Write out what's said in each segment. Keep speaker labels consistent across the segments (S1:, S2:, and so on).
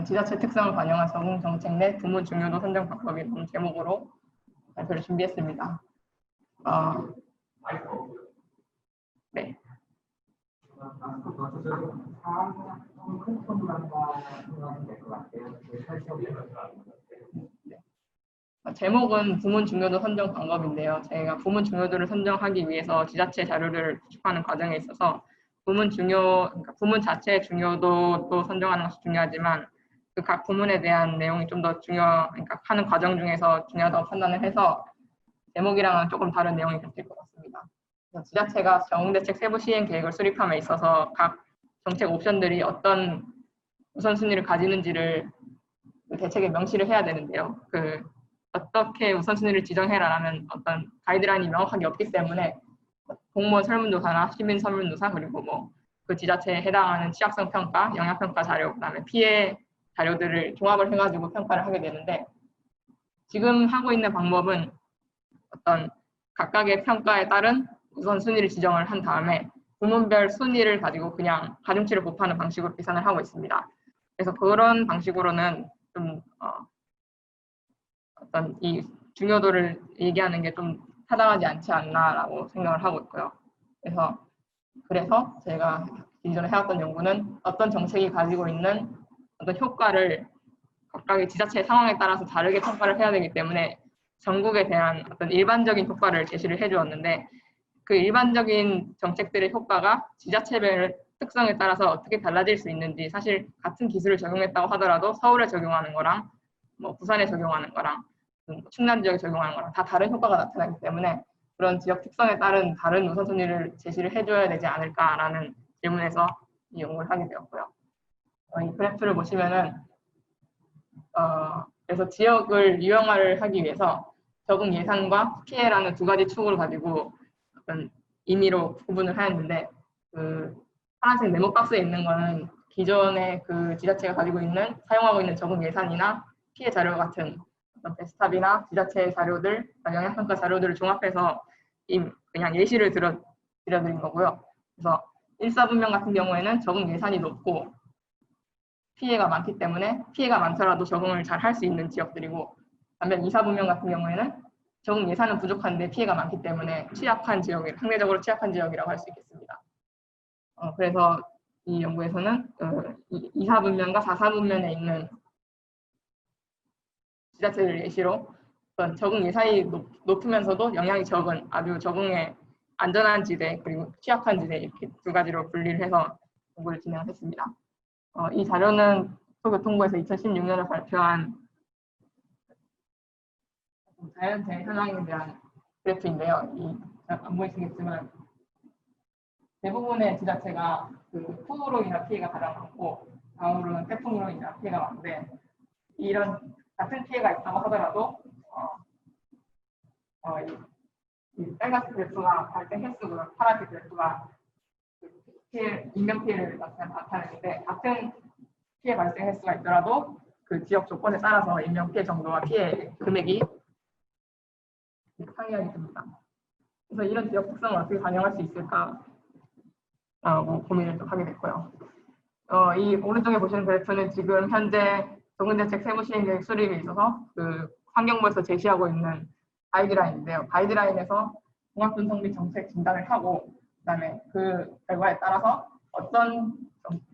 S1: 지자체 특성을 반영한 적응 정책 내 부문 중요도 선정 방법이라는 제목으로 발표를 준비했습니다. 네. 제목은 부문 중요도 선정 방법인데요. 저희가 부문 중요도를 선정하기 위해서 지자체 자료를 구축하는 과정에 있어서 그러니까 부문 자체의 중요도도 선정하는 것이 중요하지만 그 각 부문에 대한 내용이 좀 더 그러니까 하는 과정 중에서 중요하다고 판단을 해서 제목이랑은 조금 다른 내용이 될 것 같습니다. 지자체가 정책대책 세부 시행 계획을 수립함에 있어서 각 정책 옵션들이 어떤 우선순위를 가지는지를 대책에 명시를 해야 되는데요. 어떻게 우선순위를 지정해라라는 어떤 가이드라인이 명확하게 없기 때문에 공무원 설문조사나 시민 설문조사 그리고 그 지자체에 해당하는 취약성 평가, 영향평가 자료, 그다음에 피해 자료들을 종합을 해가지고 평가를 하게 되는데 지금 하고 있는 방법은 어떤 각각의 평가에 따른 우선순위를 지정을 한 다음에 부문별 순위를 가지고 그냥 가중치를 곱하는 방식으로 계산을 하고 있습니다. 그래서 그런 방식으로는 좀 어떤 이 중요도를 얘기하는 게 좀 타당하지 않지 않나라고 생각을 하고 있고요. 그래서 제가 기존에 해왔던 연구는 어떤 정책이 가지고 있는 어떤 효과를 각각의 지자체의 상황에 따라서 다르게 평가를 해야 되기 때문에 전국에 대한 어떤 일반적인 효과를 제시를 해주었는데 그 일반적인 정책들의 효과가 지자체별 특성에 따라서 어떻게 달라질 수 있는지 사실 같은 기술을 적용했다고 하더라도 서울에 적용하는 거랑 부산에 적용하는 거랑 충남 지역에 적용하는 거랑 다 다른 효과가 나타나기 때문에 그런 지역 특성에 따른 다른 우선순위를 제시를 해줘야 되지 않을까라는 질문에서 이 연구를 하게 되었고요. 이 그래프를 보시면은 그래서 지역을 유형화를 하기 위해서 적응 예산과 피해라는 두 가지 축을 가지고 어떤 임의로 구분을 하였는데 파란색 네모 박스에 있는 거는 기존에 그 지자체가 가지고 있는 사용하고 있는 적응 예산이나 피해 자료 같은 어떤 베스트탑이나 지자체 자료들, 영향평가 자료들을 종합해서 그냥 예시를 드려드린 거고요. 그래서 1사분면 같은 경우에는 적응 예산이 높고 피해가 많기 때문에 피해가 많더라도 적응을 잘 할 수 있는 지역들이고 반면 2사분면 같은 경우에는 적응 예산은 부족한데 피해가 많기 때문에 상대적으로 취약한 지역이라고 할 수 있겠습니다. 그래서 이 연구에서는 2사분면과 4사분면에 있는 지자체를 예시로 적응 예산이 높으면서도 영향이 적은 아주 적응에 안전한 지대 그리고 취약한 지대 이렇게 두 가지로 분리를 해서 연구를 진행했습니다. 이 자료는 국토교통부에서 2016년에 발표한 자연재해 현황에 대한 그래프인데요. 안 보이시겠지만 대부분의 지자체가 폭우로 인한 피해가 가장 많고 다음으로는 태풍으로 인한 피해가 많은데 이런 같은 피해가 있다고 하더라도 이 빨간색 그래프가 발생 횟수고요. 파란색 그래프가 인명 피해를 나타내는데 같은 피해 발생 횟수가 있더라도 그 지역 조건에 따라서 인명 피해 정도와 피해 금액이 상이하게 됩니다. 그래서 이런 지역 특성을 어떻게 반영할 수 있을까 고민을 좀 하게 됐고요. 이 오른쪽에 보시는 그래프는 지금 현재 적응대책 세부시행계획 수립에 있어서 환경부에서 제시하고 있는 가이드라인인데요. 가이드라인에서 종합분석 및 정책 진단을 하고 그다음에 그 결과에 따라서 어떤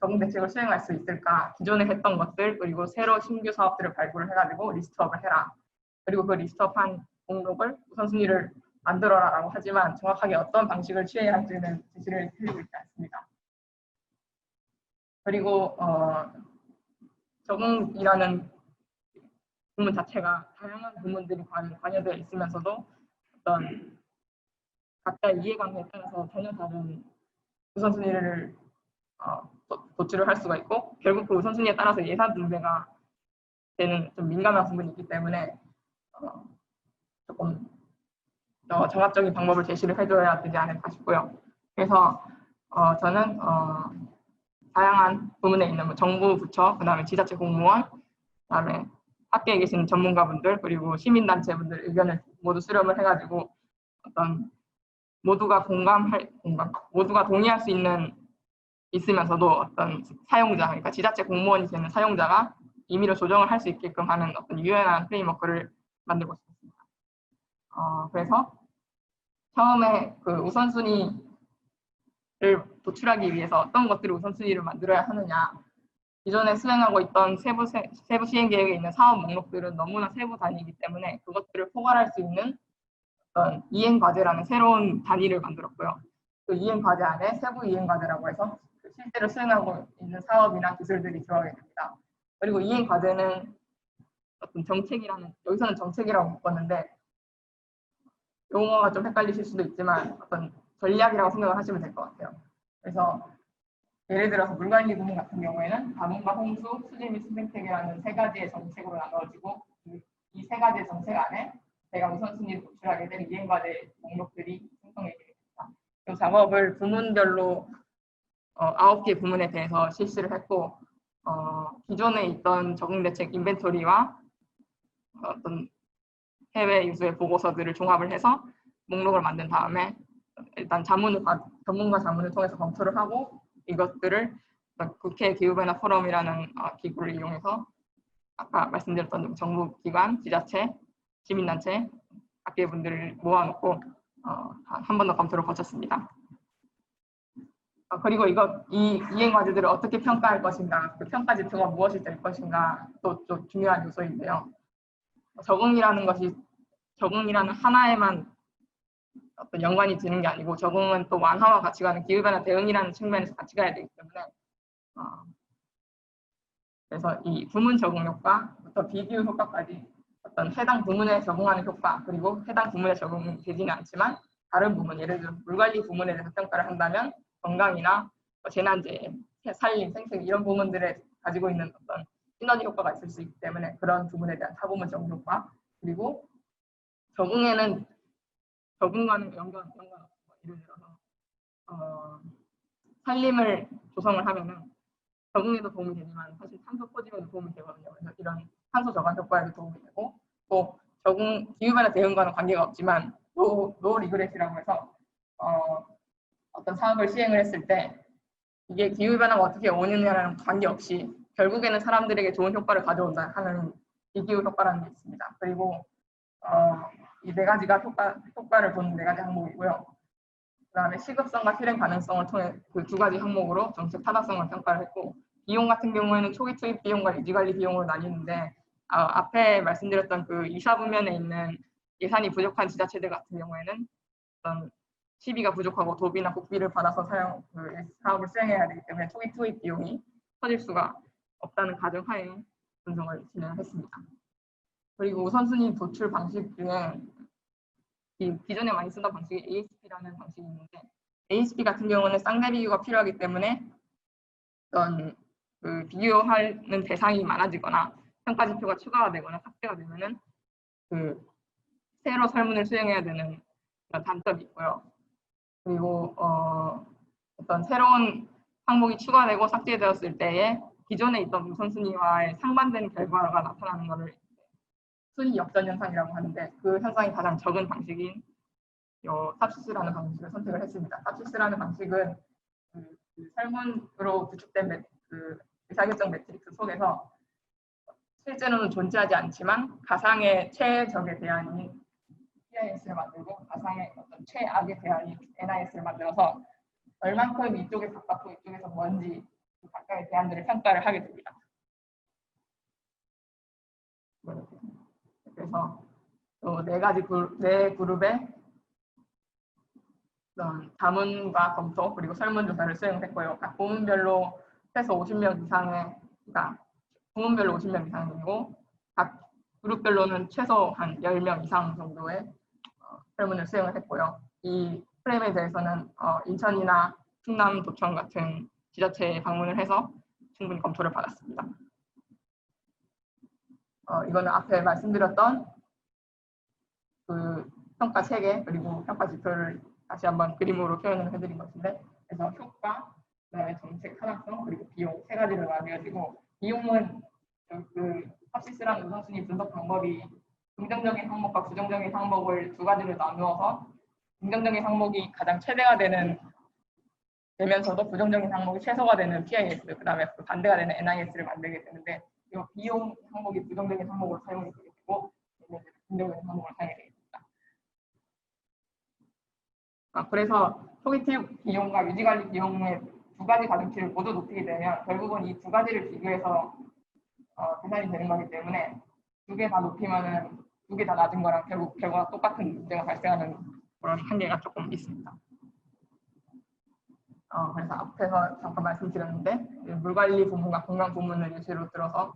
S1: 적응대책을 수행할 수 있을까 기존에 했던 것들 그리고 새로 신규 사업들을 발굴을 해가지고 리스트업을 해라. 그리고 그 리스트업한 목록을 우선순위를 만들어라라고 하지만 정확하게 어떤 방식을 취해야 할지는 제시를 해주고 있지 않습니다. 그리고 적응이라는 부문 자체가 다양한 부문들이 관여되어 있으면서도 어떤 각자의 이해관계에 따라서 전혀 다른 우선순위를 도출을 할 수가 있고 결국 그 우선순위에 따라서 예산 분배가 되는 좀 민감한 부분이 있기 때문에 조금 더 종합적인 방법을 제시를 해줘야 되지 않을까 싶고요. 그래서 저는 다양한 부문에 있는 정부 부처, 그다음에 지자체 공무원, 그다음에 학계에 계신 전문가분들 그리고 시민단체분들 의견을 모두 수렴을 해가지고 어떤 모두가 모두가 동의할 수 있으면서도 어떤 사용자, 그러니까 지자체 공무원이 되는 사용자가 임의로 조정을 할 수 있게끔 하는 어떤 유연한 프레임워크를 만들고 싶습니다. 그래서 처음에 그 우선순위를 도출하기 위해서 어떤 것들을 우선순위를 만들어야 하느냐. 기존에 수행하고 있던 세부 시행 계획에 있는 사업 목록들은 너무나 세부 단위이기 때문에 그것들을 포괄할 수 있는 어떤 이행 과제라는 새로운 단위를 만들었고요. 그 이행 과제 안에 세부 이행 과제라고 해서 실제로 수행하고 있는 사업이나 기술들이 들어가게 됩니다. 그리고 이행 과제는 어떤 정책이라는, 여기서는 정책이라고 묶었는데 용어가 좀 헷갈리실 수도 있지만 어떤 전략이라고 생각을 하시면 될 것 같아요. 그래서 예를 들어서 물관리 부문 같은 경우에는 가뭄과 홍수, 수질 및 수생태계라는 세 가지의 정책으로 나누어지고 이 세 가지의 정책 안에 제가 우선순위를 도출하게 될 이행과제 목록들이 생성되게 됩니다. 이 작업을 부문별로 9개 부문에 대해서 실시를 했고 기존에 있던 적응대책 인벤토리와 어떤 해외 유수의 보고서들을 종합을 해서 목록을 만든 다음에 일단 전문가 자문을 통해서 검토를 하고 이것들을 국회 기후변화 포럼이라는 기구를 이용해서 아까 말씀드렸던 정부기관, 지자체, 시민단체, 학계분들을 모아놓고 한 번 더 검토를 거쳤습니다. 그리고 이 이행 과제들을 어떻게 평가할 것인가, 그 평가 지표가 무엇이 될 것인가 또 중요한 요소인데요. 적응이라는 하나에만 어떤 연관이 드는 게 아니고 적응은 또 완화와 같이 가는 기후변화 대응이라는 측면에서 같이 가야 되기 때문에 그래서 이 부문 적응 효과부터 비기후 효과까지 어떤 해당 부문에 적응하는 효과 그리고 해당 부문에 적응되지는 않지만 다른 부문, 예를 들어 물관리 부문에 대해서 평가를 한다면 건강이나 재난재해, 산림, 생태계 이런 부문들에 가지고 있는 어떤 시너지 효과가 있을 수 있기 때문에 그런 부분에 대한 타부문 적응 효과 그리고 적응에는 적응과는 연관없고 예를 들어서 산림을 조성을 하면은 적응에도 도움이 되지만 사실 탄소 포집에도 도움이 되거든요. 그래서 이런 탄소 저감 효과에도 도움이 되고 또 적응 기후변화 대응과는 관계가 없지만 노 리그레시라고 해서 어떤 사업을 시행을 했을 때 이게 기후변화가 어떻게 오느냐라는 관계없이 결국에는 사람들에게 좋은 효과를 가져온다 하는 비기후 효과라는 게 있습니다. 그리고 이 네 가지가 효과를 보는 네 가지 항목이고요. 그다음에 시급성과 실행 가능성을 통해 그 두 가지 항목으로 정책 타당성을 평가를 했고 비용 같은 경우에는 초기 투입 비용과 유지관리 비용으로 나뉘는데 앞에 말씀드렸던 그 이사부면에 있는 예산이 부족한 지자체들 같은 경우에는 어떤 시비가 부족하고 도비나 국비를 받아서 사업을 수행해야 되기 때문에 초기 투입 비용이 터질 수가 없다는 가정하에 분석을 진행했습니다. 그리고 우선순위 도출 방식 중에 기존에 많이 쓰던 방식이 ASP라는 방식이 있는데 ASP 같은 경우는 쌍내 비교가 필요하기 때문에 어떤 그 비교하는 대상이 많아지거나 평가 지표가 추가가 되거나 삭제가 되면은 그 새로 설문을 수행해야 되는 그런 단점이 있고요. 그리고 어떤 새로운 항목이 추가되고 삭제되었을 때에 기존에 있던 우선순위와의 상반되는 결과가 나타나는 것을 순위 역전 현상이라고 하는데 그 현상이 가장 적은 방식인 탑시스라는 방식을 선택을 했습니다. 탑시스라는 방식은 그 설문으로 구축된 그 의사결정 매트릭스 속에서 실제로는 존재하지 않지만 가상의 최적의 대안인 PIS를 만들고 가상의 어떤 최악의 대안인 NIS를 만들어서 얼만큼 이쪽에 가깝고 이쪽에서 먼지 각각의 대안들을 평가를 하게 됩니다. 그래서 네 그룹의 자문과 검토 그리고 설문조사를 수행을 했고요. 각 부문별로 최소 50명 이상의 부문별로 50명 이상이고 각 그룹별로는 최소 한 10명 이상 정도의 설문을 수행을 했고요. 이 프레임에 대해서는 인천이나 충남, 도청 같은 지자체에 방문을 해서 충분히 검토를 받았습니다. 이거는 앞에 말씀드렸던 그 평가 체계 그리고 평가 지표를 다시 한번 그림으로 표현을 해드린 것인데 그래서 효과, 그다음에 정책 타당성 그리고 비용 세 가지로 나뉘어지고 비용은 그 탑시스라는 우선순위 분석 방법이 긍정적인 항목과 부정적인 항목을 두 가지로 나누어서 긍정적인 항목이 가장 최대가 되면서도 부정적인 항목이 최소가 되는 PIS 그다음에 반대가 되는 NIS를 만들게 되는데 그리고 비용 항목이 부정적인 항목으로 사용이 되게 되고 긍정적인 항목으로 사용이 되겠습니다. 그래서 초기 투입 비용과 유지관리 비용의 두 가지 가중치를 모두 높이게 되면 결국은 이 두 가지를 비교해서 계산이 되는 거기 때문에 두 개 다 높이면은 두 개 다 낮은 거랑 결국 결과가 똑같은 문제가 발생하는 그런 한계가 조금 있습니다. 그래서 앞에서 잠깐 말씀드렸는데 물관리 부문과 건강 부문을 예시로 들어서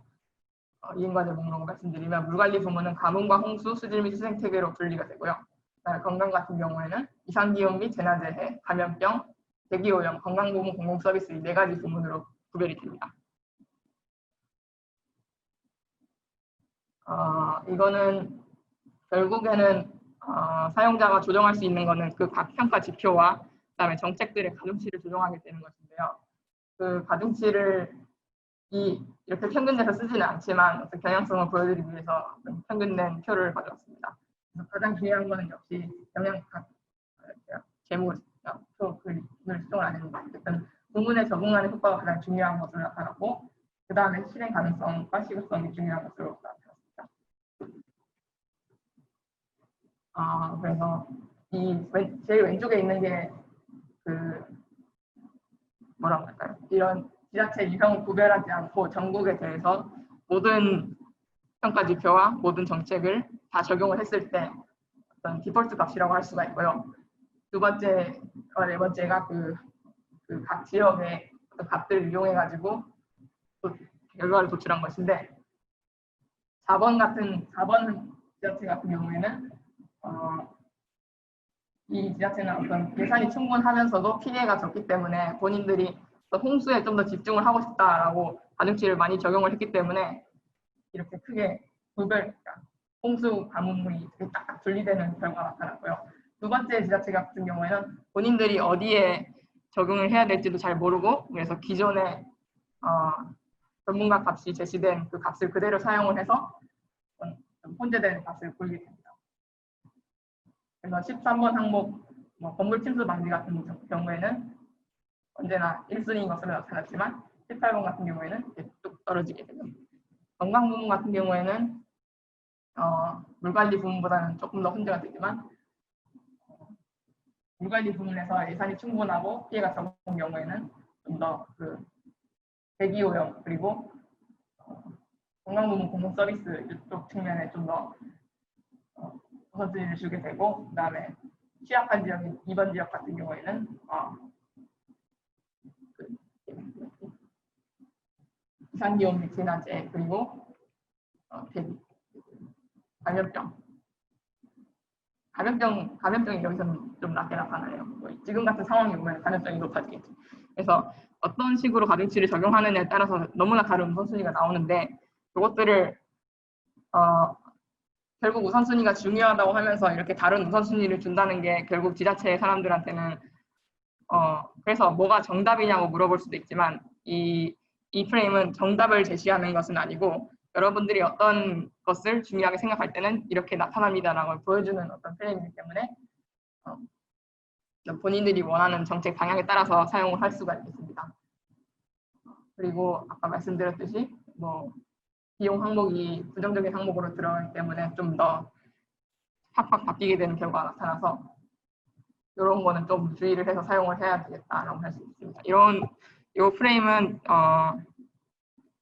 S1: 이행과제 목록을 말씀드리면 물관리 부문은 가뭄과 홍수, 수질 및 희생태계로 분리가 되고요. 건강 같은 경우에는 이상기온 및 재난재해, 감염병, 대기오염, 건강부문 공공서비스 이 네 가지 부문으로 구별이 됩니다. 이거는 결국에는 사용자가 조정할 수 있는 거는 그 각 평가 지표와 그다음에 정책들의 가중치를 조정하게 되는 것인데요. 그 가중치를 이렇게 평균내서 쓰지는 않지만 어떤 경향성을 보여드리기 위해서 평균낸 표를 가져왔습니다. 그래서 가장 중요한 거는 역시 재무 표를 수정을 안 했는데 어쨌든 부문에 적응하는 효과가 가장 중요한 것으로 나타났고 그 다음에 실행 가능성과 시급성이 중요한 것으로 나타났습니다. 그래서 제일 왼쪽에 있는 게 뭐라고 할까요? 이런 지자체 유형을 구별하지 않고 전국에 대해서 모든 평가 지표와 모든 정책을 다 적용을 했을 때 어떤 디폴트 값이라고 할 수가 있고요. 두 번째, 네 번째가 각 지역의 어떤 값들을 이용해 가지고 결과를 도출한 것인데 4번 지자체 같은 경우에는 이 지자체는 어떤 예산이 충분하면서도 피해가 적기 때문에 본인들이 홍수에 좀 더 집중을 하고 싶다라고 가중치를 많이 적용을 했기 때문에 이렇게 크게 홍수 가뭄이 딱 분리되는 결과가 나타났고요. 두 번째 지자체 같은 경우에는 본인들이 어디에 적용을 해야 될지도 잘 모르고 그래서 기존에 전문가 값이 제시된 그 값을 그대로 사용을 해서 혼재되는 값을 보이게 됩니다. 그래서 13번 항목 건물 침수 방지 같은 경우에는 언제나 1순위인 것으로 나타났지만 18번 같은 경우에는 뚝 떨어지게 됩니다. 건강 부문 같은 경우에는 물관리 부문보다는 조금 더 혼재가 되지만 물관리 부문에서 예산이 충분하고 피해가 적은 경우에는 좀 더 대기오염 그리고 건강 부문 공공 서비스 이쪽 측면에 좀 더 우선순위를 주게 되고 그다음에 취약한 지역인 2번 지역 같은 경우에는 이상기온 및 재난재해 그리고 감염병이 여기서는 좀 낮게 나타나요. 지금 같은 상황이 오면 감염병이 높아지겠죠. 그래서 어떤 식으로 가중치를 적용하느냐에 따라서 너무나 다른 우선순위가 나오는데 그것들을 결국 우선순위가 중요하다고 하면서 이렇게 다른 우선순위를 준다는 게 결국 지자체 사람들한테는 그래서 뭐가 정답이냐고 물어볼 수도 있지만 이 프레임은 정답을 제시하는 것은 아니고 여러분들이 어떤 것을 중요하게 생각할 때는 이렇게 나타납니다라고 보여주는 어떤 프레임이기 때문에 본인들이 원하는 정책 방향에 따라서 사용을 할 수가 있습니다. 그리고 아까 말씀드렸듯이 비용 항목이 부정적인 항목으로 들어가기 때문에 좀 더 팍팍 바뀌게 되는 결과가 나타나서 이런 거는 좀 주의를 해서 사용을 해야 되겠다라고 할 수 있습니다. 이 프레임은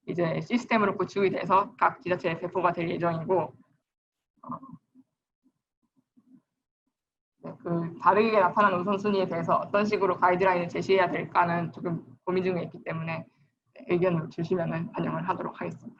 S1: 이제 시스템으로 구축이 돼서 각 지자체에 배포가 될 예정이고 다르게 나타나는 우선순위에 대해서 어떤 식으로 가이드라인을 제시해야 될까는 조금 고민 중에 있기 때문에 의견을 주시면 반영을 하도록 하겠습니다.